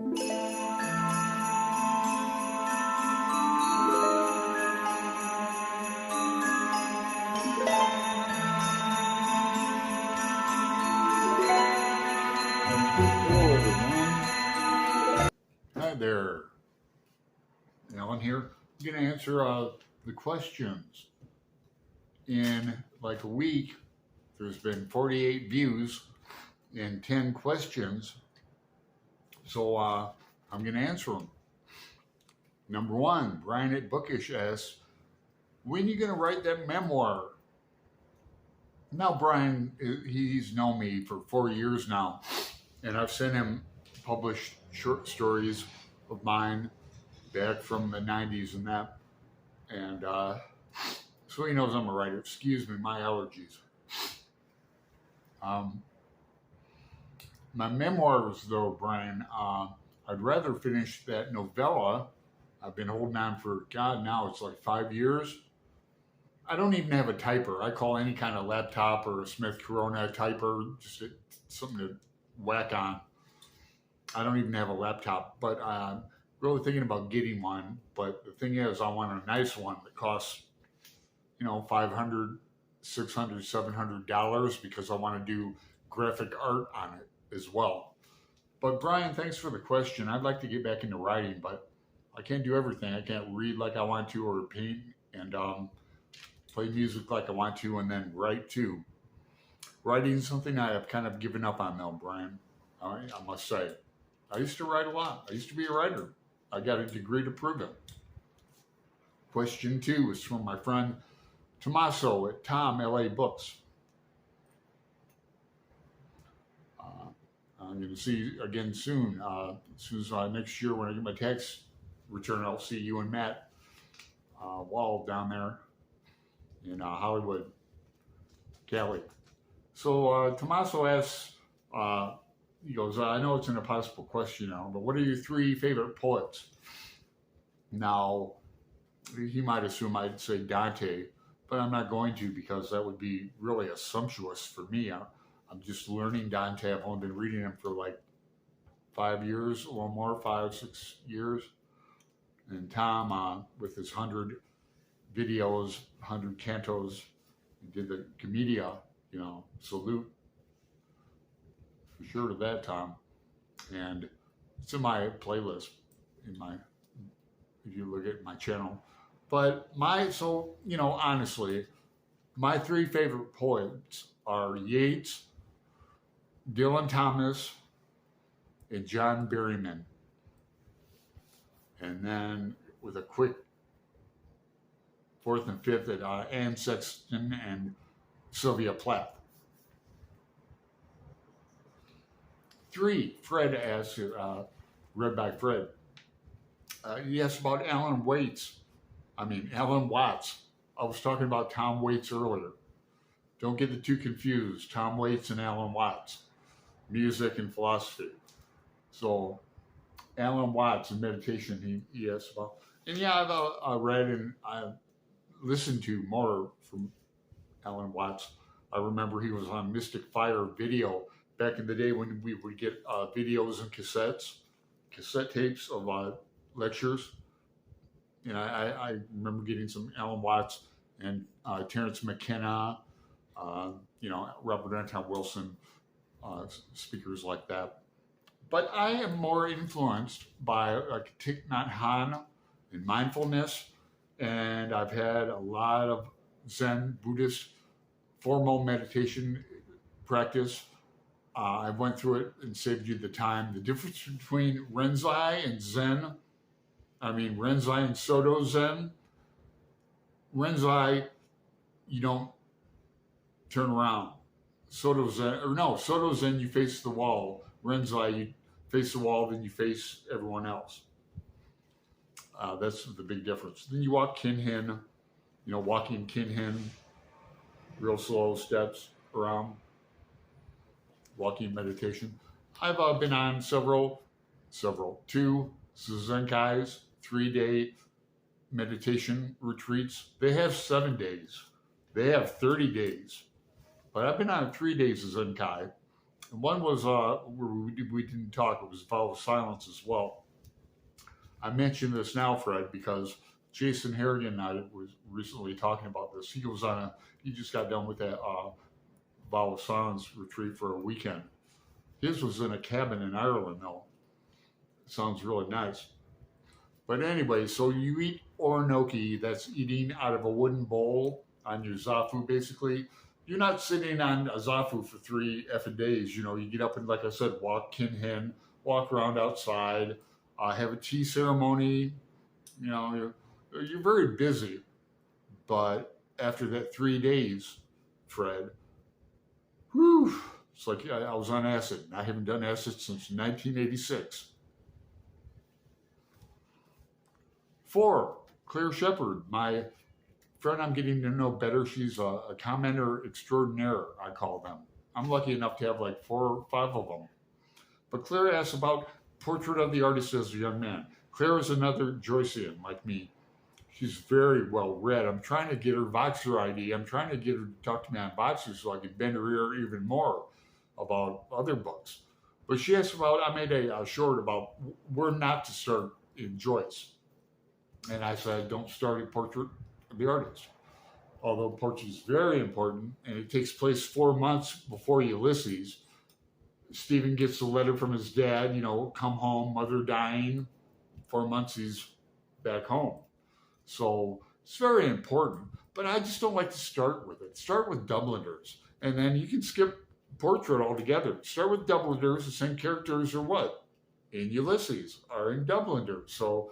Hello, everyone. Hi there. Alan here. I'm going to answer the questions. In like a week, there's been 48 views and 10 questions. So I'm going to answer them. Number one, Brian at Bookish asks, when are you going to write that memoir? Now, Brian, he's known me for 4 years now, and I've sent him published short stories of mine back from the 90s and that. And so he knows I'm a writer. Excuse me, my allergies. My memoirs, though, Brian, I'd rather finish that novella. I've been holding on for, God, now it's like 5 years. I don't even have a typer. I call any kind of laptop or a Smith Corona typer just something to whack on. I don't even have a laptop, but I'm really thinking about getting one. But the thing is, I want a nice one that costs, $500, $600, $700 because I want to do graphic art on it as well. But Brian, thanks for the question. I'd like to get back into writing, but I can't do everything. I can't read like I want to or paint and play music like I want to and then write too. Writing is something I have kind of given up on though, Brian. I must say. I used to write a lot. I used to be a writer. I got a degree to prove it. Question 2 is from my friend Tommaso at Tom LA Books. I'm going to see you again soon. As soon as next year when I get my tax return, I'll see you and Matt Wall down there in Hollywood, Cali. So Tommaso asks, he goes, I know it's an impossible question now, but what are your 3 favorite poets? Now, he might assume I'd say Dante, but I'm not going to because that would be really assumptuous for me. I'm just learning Dante. I've only been reading him for like 5 years, a little more, 5, 6 years. And Tom, with his 100 videos, 100 cantos, he did the Commedia, salute for sure to that, Tom. And it's in my playlist, if you look at my channel. But honestly, my 3 favorite poets are Yeats, Dylan Thomas, and John Berryman. And then with a quick 4th and 5th at Anne Sexton and Sylvia Plath. 3, Fred asks, read by Fred. He asked about Alan Watts. I was talking about Tom Waits earlier. Don't get the 2 confused. Tom Waits and Alan Watts. Music and philosophy. So Alan Watts and meditation he asked about. And yeah, I've read and I've listened to more from Alan Watts. I remember he was on Mystic Fire video back in the day when we would get videos and cassette tapes of lectures. And I remember getting some Alan Watts and Terrence McKenna, Robert Anton Wilson, speakers like that. But I am more influenced by like Thich Nhat Hanh and mindfulness, and I've had a lot of Zen Buddhist formal meditation practice. I went through it and saved you the time. The difference between Renzai and Zen, Renzai and Soto Zen. Renzai, you don't turn around. Soto Zen, you face the wall. Renzai, you face the wall, then you face everyone else. That's the big difference. Then you walk Kinhin, walking Kinhin, real slow steps around, walking meditation. I've been on 2 Suzenkai's 3-day meditation retreats. They have 7 days. They have 30 days. But I've been on 3 days of Zenkai. And one was where we didn't talk. It was a vow of silence as well. I mention this now, Fred, because Jason Harrigan and I was recently talking about this. He just got done with that vow of silence retreat for a weekend. His was in a cabin in Ireland, though. Sounds really nice. But anyway, so you eat orinoki, that's eating out of a wooden bowl on your zafu, basically. You're not sitting on a zafu for 3 effing days. You know, you get up and, like I said, walk kinhen, walk around outside, have a tea ceremony. You know, you're very busy. But after that 3 days, Fred, whew, it's like I was on acid. I haven't done acid since 1986. 4, Claire Shepard, my friend I'm getting to know better. She's a commenter extraordinaire, I call them. I'm lucky enough to have like 4 or 5 of them. But Claire asks about Portrait of the Artist as a Young Man. Claire is another Joycean like me. She's very well read. I'm trying to get her Voxer ID. I'm trying to get her to talk to me on Voxer so I can bend her ear even more about other books. But she asked about, I made a short about where not to start in Joyce. And I said, don't start at Portrait of the Artist. Although Portrait is very important, and it takes place 4 months before Ulysses. Stephen gets a letter from his dad, you know, come home, mother dying. 4 months he's back home. So it's very important, but I just don't like to start with it. Start with Dubliners, and then you can skip Portrait altogether. Start with Dubliners, the same characters are what? In Ulysses, are in Dubliners. So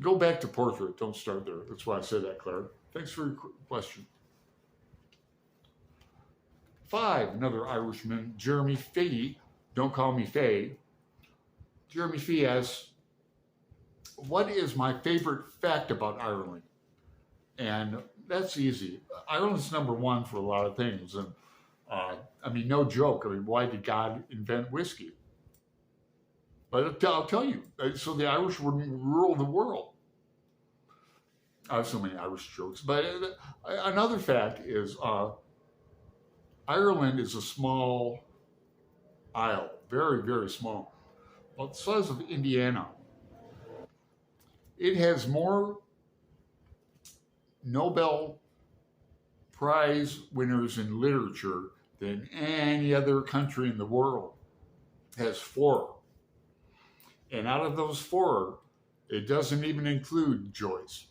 go back to Portrait, don't start there. That's why I said that, Claire. Thanks for your question. 5, another Irishman, Jeremy Fee. Don't call me Faye. Jeremy Fee asks, what is my favorite fact about Ireland? And that's easy. Ireland's number 1 for a lot of things. And I mean, no joke. I mean, why did God invent whiskey? But I'll tell you. So the Irish would rule the world. I have so many Irish jokes. But another fact is Ireland is a small isle. Very, very small. About the size of Indiana. It has more Nobel Prize winners in literature than any other country in the world. It has 4. And out of those 4, it doesn't even include Joyce.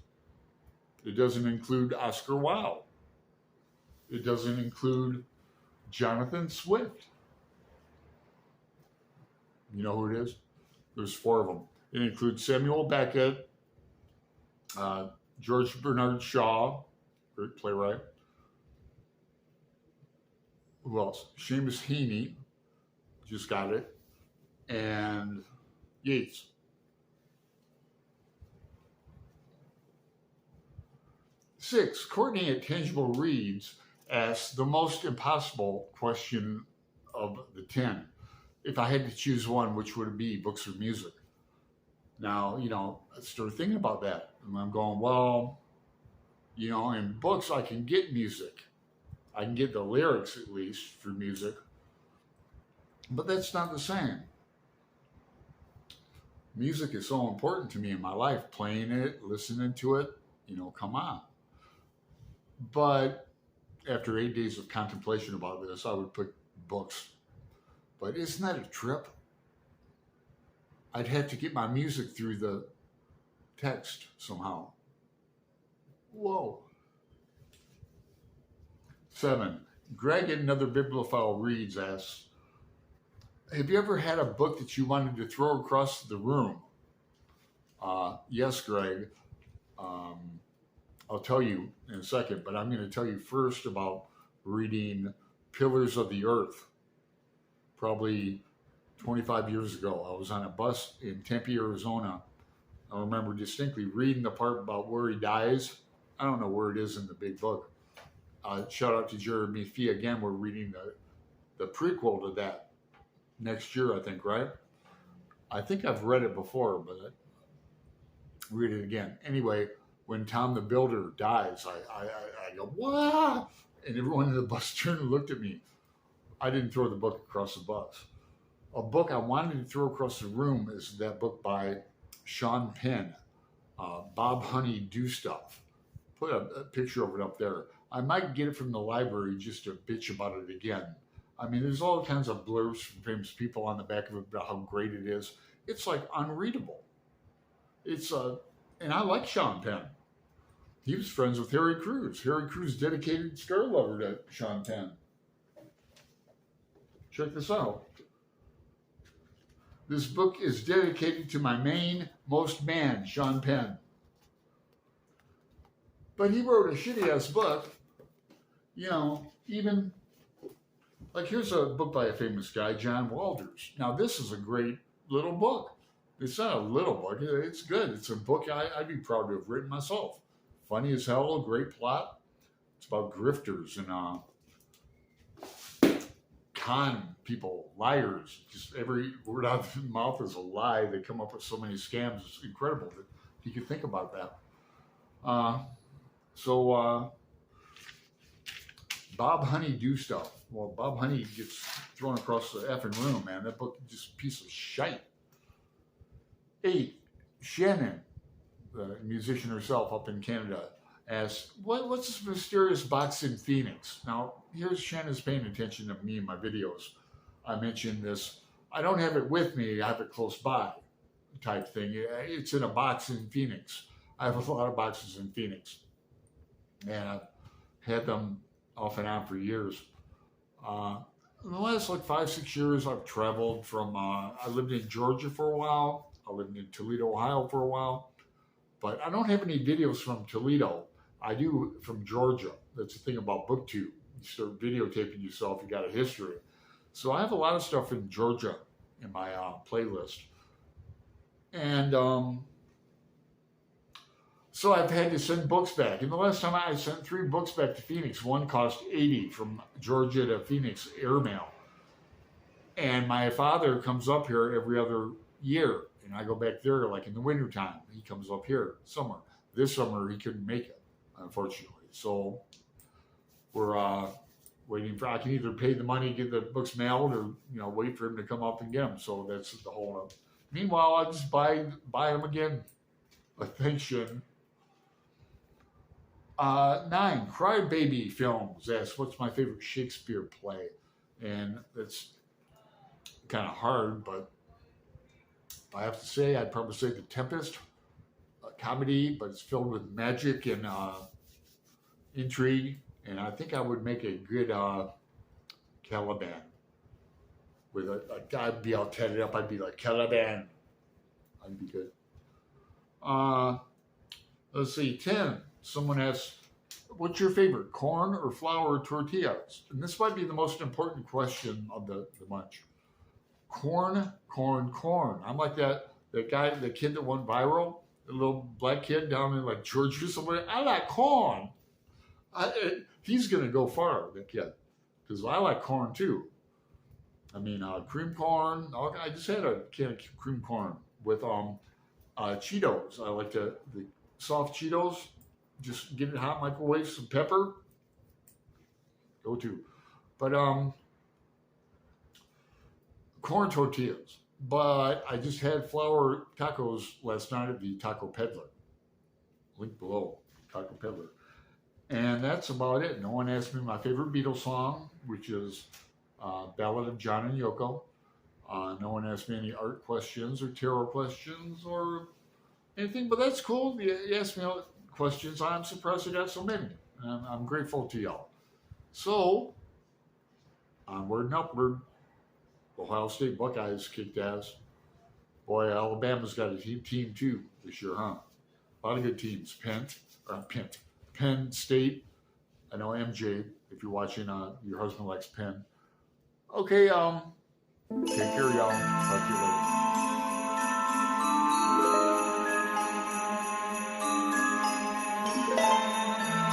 It doesn't include Oscar Wilde. It doesn't include Jonathan Swift. You know who it is? There's 4 of them. It includes Samuel Beckett, George Bernard Shaw, great playwright. Who else? Seamus Heaney, just got it, and Yeats. Six, Courtney at Tangible Reads asks the most impossible question of the 10. If I had to choose one, which would it be, books or music? Now, you know, I started thinking about that. And I'm going, well, you know, in books I can get music. I can get the lyrics at least for music. But that's not the same. Music is so important to me in my life. Playing it, listening to it, you know, come on. But after 8 days of contemplation about this, I would pick books. But isn't that a trip? I'd have to get my music through the text somehow. Whoa. 7, Greg at Another Bibliophile Reads asks, have you ever had a book that you wanted to throw across the room? Yes, Greg. I'll tell you in a second, but I'm going to tell you first about reading Pillars of the Earth. Probably 25 years ago, I was on a bus in Tempe, Arizona. I remember distinctly reading the part about where he dies. I don't know where it is in the big book. Shout out to Jeremy Fee again. We're reading the prequel to that next year, I think, right? I think I've read it before, but I'll read it again. Anyway, when Tom the Builder dies, I go, what? And everyone in the bus turned and looked at me. I didn't throw the book across the bus. A book I wanted to throw across the room is that book by Sean Penn, Bob Honey Do Stuff. Put a picture of it up there. I might get it from the library just to bitch about it again. I mean, there's all kinds of blurbs from famous people on the back of it about how great it is. It's like unreadable. It's and I like Sean Penn. He was friends with Harry Cruz. Harry Cruz dedicated Star Lover to Sean Penn. Check this out. This book is dedicated to my most man, Sean Penn. But he wrote a shitty-ass book, you know, even, like here's a book by a famous guy, John Walters. Now this is a great little book. It's not a little book, it's good. It's a book I'd be proud to have written myself. Funny as hell, great plot. It's about grifters and con people, liars. Just every word out of their mouth is a lie. They come up with so many scams. It's incredible that you can think about that. So Bob Honey Do Stuff. Well, Bob Honey gets thrown across the effing room, man. That book is just a piece of shite. 8. Shannon, the musician herself up in Canada, asks, what's this mysterious box in Phoenix? Now, here's Shannon's paying attention to me in my videos. I mentioned this. I don't have it with me. I have it close by type thing. It's in a box in Phoenix. I have a lot of boxes in Phoenix. And I've had them off and on for years. In the last 5-6 years, I've traveled from, I lived in Georgia for a while. I lived in Toledo, Ohio for a while. But I don't have any videos from Toledo. I do from Georgia. That's the thing about BookTube. You start videotaping yourself, you got a history. So I have a lot of stuff in Georgia in my playlist. And so I've had to send books back. And the last time I sent 3 books back to Phoenix. One cost $80 from Georgia to Phoenix airmail. And my father comes up here every other year. And I go back there in the wintertime. He comes up here summer. This summer he couldn't make it, unfortunately. So we're waiting for, I can either pay the money, get the books mailed, or wait for him to come up and get them. So that's the whole. Meanwhile, I just buy them again. Attention. 9. Crybaby Films asks, what's my favorite Shakespeare play? And that's kind of hard, but I have to say, I'd probably say The Tempest, a comedy, but it's filled with magic and intrigue. And I think I would make a good Caliban. With I'd be all tatted up. I'd be like Caliban. I'd be good. Let's see. 10. Someone asks, what's your favorite, corn or flour tortillas? And this might be the most important question of the bunch. Corn, corn, corn. I'm like that guy, the kid that went viral, the little black kid down in Georgia or somewhere. I like corn. He's going to go far, that kid, because I like corn too. I mean, cream corn. I just had a can of cream corn with Cheetos. I like the soft Cheetos. Just get it hot, microwave, some pepper. Go to. But corn tortillas. But I just had flour tacos last night at the Taco Peddler. Link below, Taco Peddler. And that's about it. No one asked me my favorite Beatles song, which is Ballad of John and Yoko. No one asked me any art questions or tarot questions or anything, but that's cool. You asked me questions. I'm surprised I got so many. And I'm grateful to y'all. So, onward and upward. Ohio State Buckeyes kicked ass. Boy, Alabama's got a team too this year, huh? A lot of good teams. Penn State. I know MJ, if you're watching, your husband likes Penn. Okay, take care, y'all. Talk to you later.